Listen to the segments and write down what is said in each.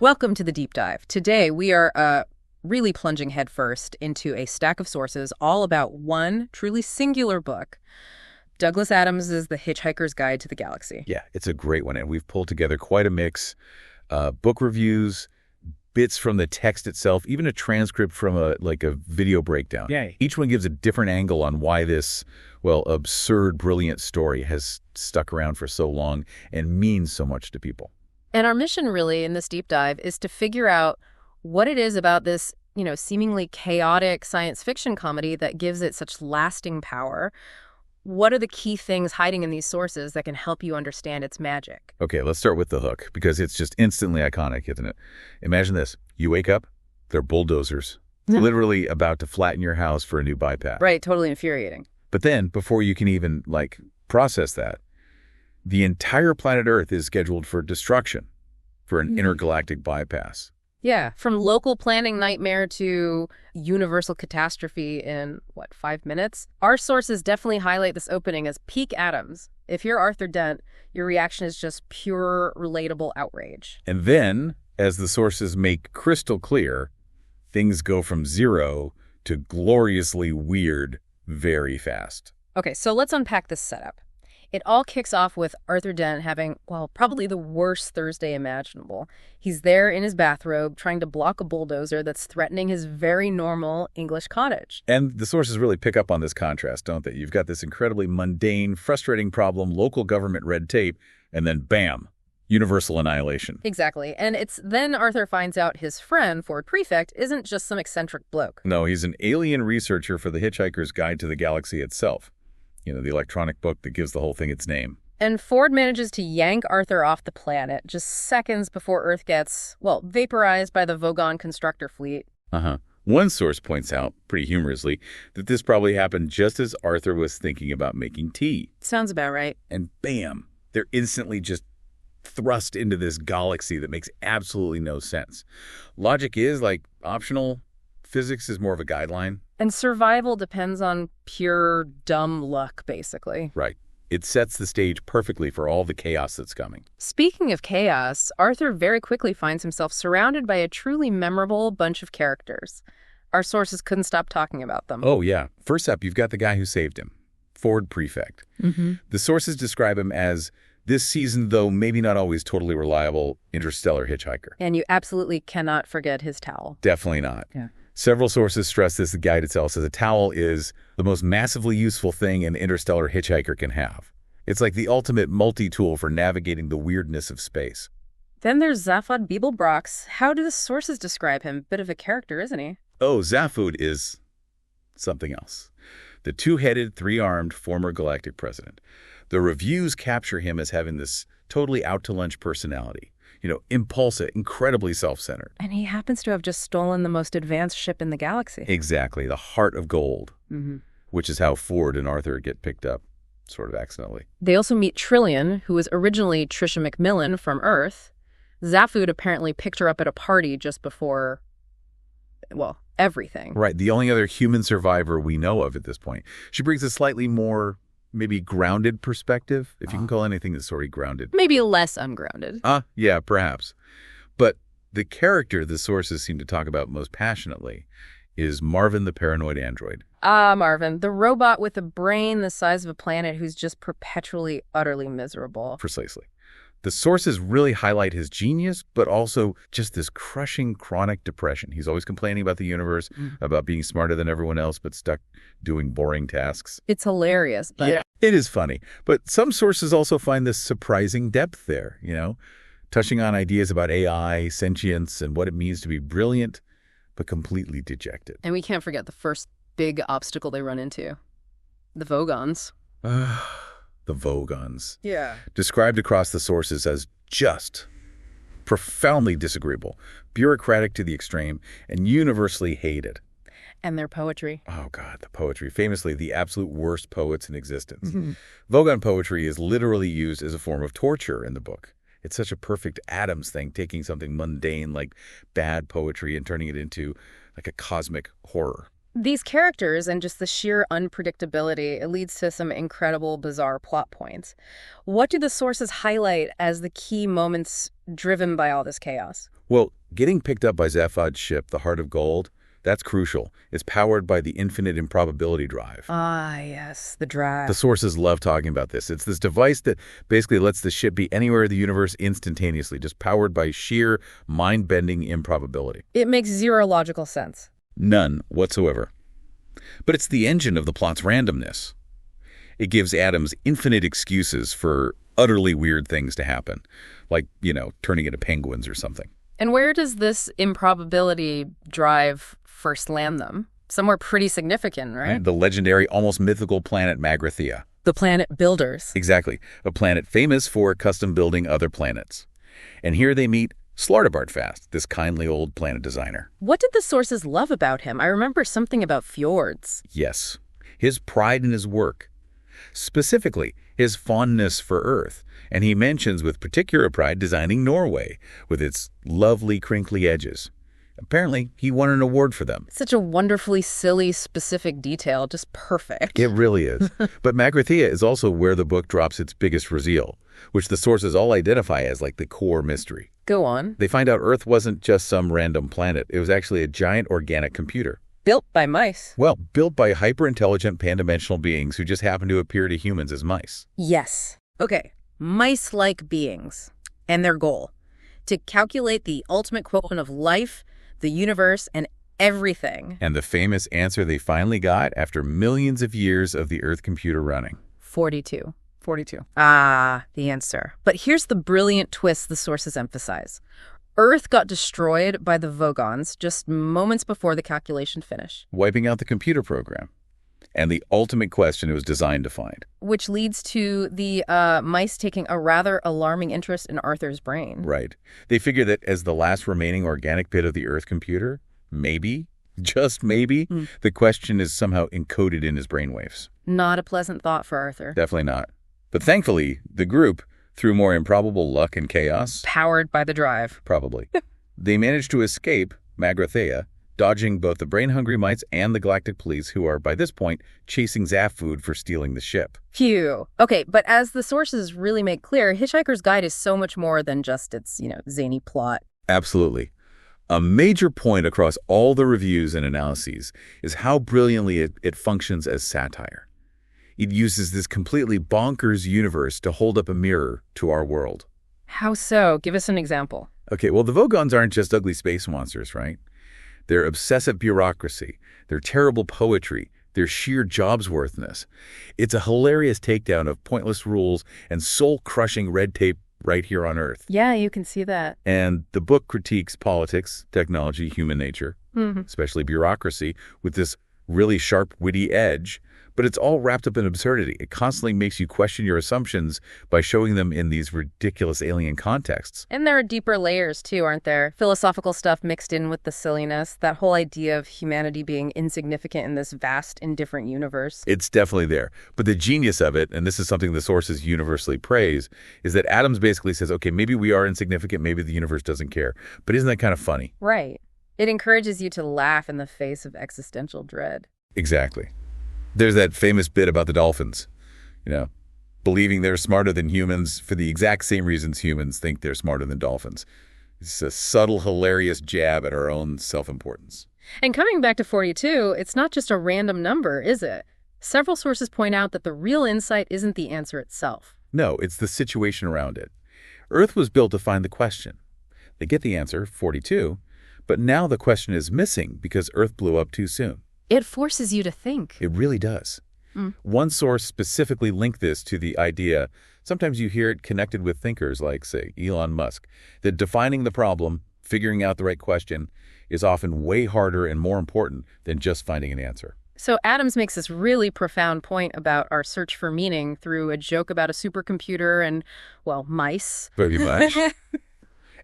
Welcome to the deep dive. Today we are really plunging headfirst into a stack of sources all about one truly singular book. Douglas Adams' The Hitchhiker's Guide to the Galaxy. Yeah, it's a great one, and we've pulled together quite a mix. Book reviews, bits from the text itself, even a transcript from a video breakdown. Yay. Each one gives a different angle on why this, absurd, brilliant story has stuck around for so long and means so much to people. And our mission really in this deep dive is to figure out what it is about this, seemingly chaotic science fiction comedy that gives it such lasting power. What are the key things hiding in these sources that can help you understand its magic? Okay, let's start with the hook, because it's just instantly iconic, isn't it? Imagine this. You wake up, they're bulldozers, literally about to flatten your house for a new bypass. Right, totally infuriating. But then, before you can even, process that, the entire planet Earth is scheduled for destruction, for an intergalactic bypass. Yeah, from local planning nightmare to universal catastrophe in, 5 minutes? Our sources definitely highlight this opening as peak Adams. If you're Arthur Dent, your reaction is just pure, relatable outrage. And then, as the sources make crystal clear, things go from zero to gloriously weird very fast. Okay, so let's unpack this setup. It all kicks off with Arthur Dent having, probably the worst Thursday imaginable. He's there in his bathrobe trying to block a bulldozer that's threatening his very normal English cottage. And the sources really pick up on this contrast, don't they? You've got this incredibly mundane, frustrating problem, local government red tape, and then bam, universal annihilation. Exactly. And it's then Arthur finds out his friend, Ford Prefect, isn't just some eccentric bloke. No, he's an alien researcher for the Hitchhiker's Guide to the Galaxy itself. The electronic book that gives the whole thing its name. And Ford manages to yank Arthur off the planet just seconds before Earth gets, vaporized by the Vogon constructor fleet. One source points out, pretty humorously, that this probably happened just as Arthur was thinking about making tea. Sounds about right. And bam, they're instantly just thrust into this galaxy that makes absolutely no sense. Logic is, optional. Physics is more of a guideline. And survival depends on pure dumb luck, basically. Right. It sets the stage perfectly for all the chaos that's coming. Speaking of chaos, Arthur very quickly finds himself surrounded by a truly memorable bunch of characters. Our sources couldn't stop talking about them. Oh, yeah. First up, you've got the guy who saved him, Ford Prefect. The sources describe him as this seasoned, though maybe not always totally reliable, interstellar hitchhiker. And you absolutely cannot forget his towel. Definitely not. Yeah. Several sources stress this. The guide itself says a towel is the most massively useful thing an interstellar hitchhiker can have. It's like the ultimate multi-tool for navigating the weirdness of space. Then there's Zaphod Beeblebrox. How do the sources describe him? Bit of a character, isn't he? Oh, Zaphod is something else. The two-headed, three-armed former galactic president. The reviews capture him as having this totally out-to-lunch personality. Impulsive, incredibly self-centered. And he happens to have just stolen the most advanced ship in the galaxy. Exactly, the heart of gold, which is how Ford and Arthur get picked up, sort of accidentally. They also meet Trillian, who was originally Tricia McMillan from Earth. Zaphod apparently picked her up at a party just before, everything. Right, the only other human survivor we know of at this point. She brings a slightly more maybe grounded perspective, if you can call anything that's sort of grounded. Maybe less ungrounded. Yeah, perhaps. But the character the sources seem to talk about most passionately is Marvin the paranoid android. Marvin, the robot with a brain the size of a planet who's just perpetually, utterly miserable. Precisely. The sources really highlight his genius, but also just this crushing chronic depression. He's always complaining about the universe, about being smarter than everyone else, but stuck doing boring tasks. It's hilarious, but... Yeah, it is funny. But some sources also find this surprising depth there, touching on ideas about AI, sentience, and what it means to be brilliant, but completely dejected. And we can't forget the first big obstacle they run into. The Vogons. The Vogons. Yeah. Described across the sources as just, profoundly disagreeable, bureaucratic to the extreme, and universally hated. And their poetry. Oh, God, the poetry. Famously, the absolute worst poets in existence. Vogon poetry is literally used as a form of torture in the book. It's such a perfect Adams thing, taking something mundane like bad poetry and turning it into a cosmic horror. These characters and just the sheer unpredictability, it leads to some incredible, bizarre plot points. What do the sources highlight as the key moments driven by all this chaos? Well, getting picked up by Zaphod's ship, the Heart of Gold, that's crucial. It's powered by the infinite improbability drive. Ah, yes, the The draft. sources love talking about this. It's this device that basically lets the ship be anywhere in the universe instantaneously, just powered by sheer mind-bending improbability. It makes zero logical sense. None whatsoever. But it's the engine of the plot's randomness. It gives Adams infinite excuses for utterly weird things to happen, like, turning into penguins or something. And where does this improbability drive first land them? Somewhere pretty significant, right? The legendary, almost mythical planet Magrathea. The planet builders. Exactly. A planet famous for custom building other planets. And here they meet Slartibartfast, this kindly old planet designer. What did the sources love about him? I remember something about fjords. Yes, his pride in his work. Specifically, his fondness for Earth. And he mentions with particular pride designing Norway, with its lovely crinkly edges. Apparently, he won an award for them. Such a wonderfully silly, specific detail, just perfect. It really is. But Magrathea is also where the book drops its biggest reveal, which the sources all identify as like the core mystery. Go on. They find out Earth wasn't just some random planet. It was actually a giant organic computer. Built by mice. Well, built by hyper-intelligent pan-dimensional beings who just happen to appear to humans as mice. Yes. Okay. Mice-like beings. And their goal. To calculate the ultimate quotient of life, the universe, and everything. And the famous answer they finally got after millions of years of the Earth computer running. 42. 42. Ah, the answer. But here's the brilliant twist the sources emphasize. Earth got destroyed by the Vogons just moments before the calculation finished. Wiping out the computer program. And the ultimate question it was designed to find. Which leads to the mice taking a rather alarming interest in Arthur's brain. Right. They figure that as the last remaining organic bit of the Earth computer, maybe, just maybe, the question is somehow encoded in his brainwaves. Not a pleasant thought for Arthur. Definitely not. But thankfully, the group, through more improbable luck and chaos, Powered by the drive. probably, they managed to escape Magrathea, dodging both the brain-hungry mites and the Galactic Police, who are, by this point, chasing Zaphod for stealing the ship. Phew. Okay, but as the sources really make clear, Hitchhiker's Guide is so much more than just its, zany plot. Absolutely. A major point across all the reviews and analyses is how brilliantly it functions as satire. It uses this completely bonkers universe to hold up a mirror to our world. How so? Give us an example. Okay, well, the Vogons aren't just ugly space monsters, right? Their obsessive bureaucracy, their terrible poetry, their sheer jobsworthiness. It's a hilarious takedown of pointless rules and soul-crushing red tape right here on Earth. Yeah, you can see that. And the book critiques politics, technology, human nature, especially bureaucracy, with this really sharp, witty edge. But it's all wrapped up in absurdity. It constantly makes you question your assumptions by showing them in these ridiculous alien contexts. And there are deeper layers, too, aren't there? Philosophical stuff mixed in with the silliness, that whole idea of humanity being insignificant in this vast, indifferent universe. It's definitely there. But the genius of it, and this is something the sources universally praise, is that Adams basically says, okay, maybe we are insignificant, maybe the universe doesn't care. But isn't that kind of funny? Right. It encourages you to laugh in the face of existential dread. Exactly. There's that famous bit about the dolphins, believing they're smarter than humans for the exact same reasons humans think they're smarter than dolphins. It's a subtle, hilarious jab at our own self-importance. And coming back to 42, it's not just a random number, is it? Several sources point out that the real insight isn't the answer itself. No, it's the situation around it. Earth was built to find the question. They get the answer, 42, but now the question is missing because Earth blew up too soon. It forces you to think. It really does. One source specifically linked this to the idea, sometimes you hear it connected with thinkers like, say, Elon Musk, that defining the problem, figuring out the right question, is often way harder and more important than just finding an answer. So Adams makes this really profound point about our search for meaning through a joke about a supercomputer and, well, mice. Very much.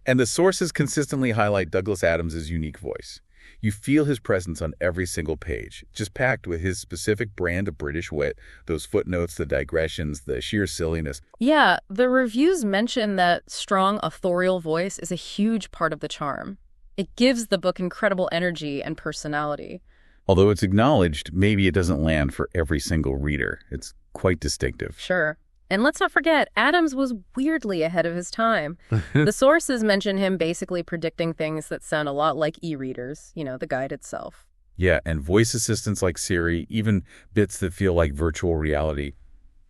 And the sources consistently highlight Douglas Adams' unique voice. You feel his presence on every single page, just packed with his specific brand of British wit, those footnotes, the digressions, the sheer silliness. Yeah, the reviews mention that strong authorial voice is a huge part of the charm. It gives the book incredible energy and personality. Although it's acknowledged, maybe it doesn't land for every single reader. It's quite distinctive. Sure. And let's not forget, Adams was weirdly ahead of his time. The sources mention him basically predicting things that sound a lot like e-readers, the guide itself. Yeah, and voice assistants like Siri, even bits that feel like virtual reality,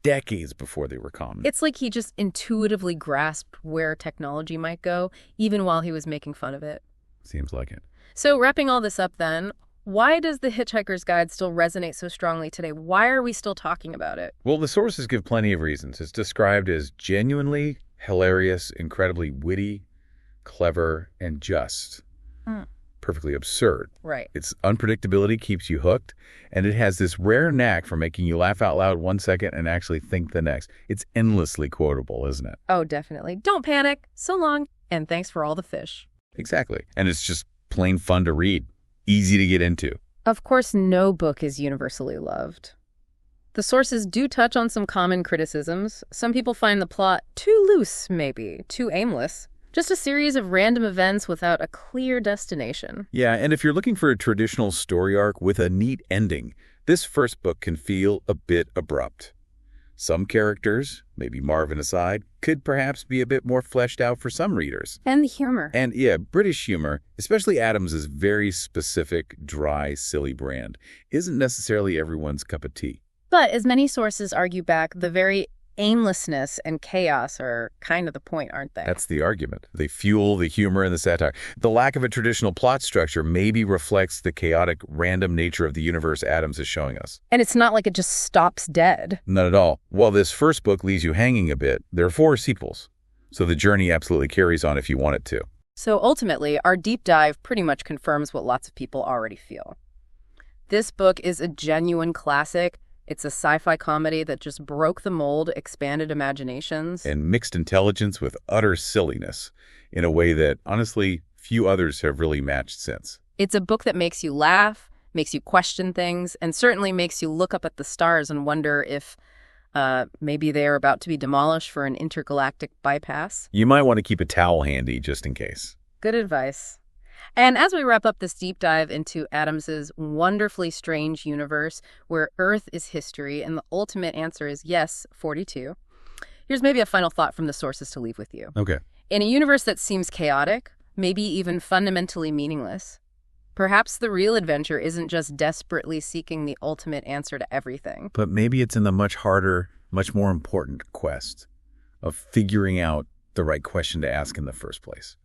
decades before they were common. It's like he just intuitively grasped where technology might go, even while he was making fun of it. Seems like it. So wrapping all this up then, why does The Hitchhiker's Guide still resonate so strongly today? Why are we still talking about it? Well, the sources give plenty of reasons. It's described as genuinely hilarious, incredibly witty, clever, and just. Perfectly absurd. Right. Its unpredictability keeps you hooked, and it has this rare knack for making you laugh out loud one second and actually think the next. It's endlessly quotable, isn't it? Oh, definitely. Don't panic. So long, and thanks for all the fish. Exactly. And it's just plain fun to read. Easy to get into. Of course, no book is universally loved. The sources do touch on some common criticisms. Some people find the plot too loose, maybe, too aimless. Just a series of random events without a clear destination. Yeah, and if you're looking for a traditional story arc with a neat ending, this first book can feel a bit abrupt. Some characters, maybe Marvin aside, could perhaps be a bit more fleshed out for some readers. And the humor. And yeah, British humor, especially Adams's very specific, dry, silly brand, isn't necessarily everyone's cup of tea. But as many sources argue back, the very aimlessness and chaos are kind of the point, aren't they? That's the argument. They fuel the humor and the satire. The lack of a traditional plot structure maybe reflects the chaotic, random nature of the universe Adams is showing us. And it's not like it just stops dead. Not at all. While this first book leaves you hanging a bit, there are 4 sequels. So the journey absolutely carries on if you want it to. So ultimately, our deep dive pretty much confirms what lots of people already feel. This book is a genuine classic. It's a sci-fi comedy that just broke the mold, expanded imaginations. And mixed intelligence with utter silliness in a way that, honestly, few others have really matched since. It's a book that makes you laugh, makes you question things, and certainly makes you look up at the stars and wonder if maybe they're about to be demolished for an intergalactic bypass. You might want to keep a towel handy just in case. Good advice. And as we wrap up this deep dive into Adams's wonderfully strange universe where Earth is history and the ultimate answer is yes, 42, here's maybe a final thought from the sources to leave with you. Okay. In a universe that seems chaotic, maybe even fundamentally meaningless, perhaps the real adventure isn't just desperately seeking the ultimate answer to everything. But maybe it's in the much harder, much more important quest of figuring out the right question to ask in the first place.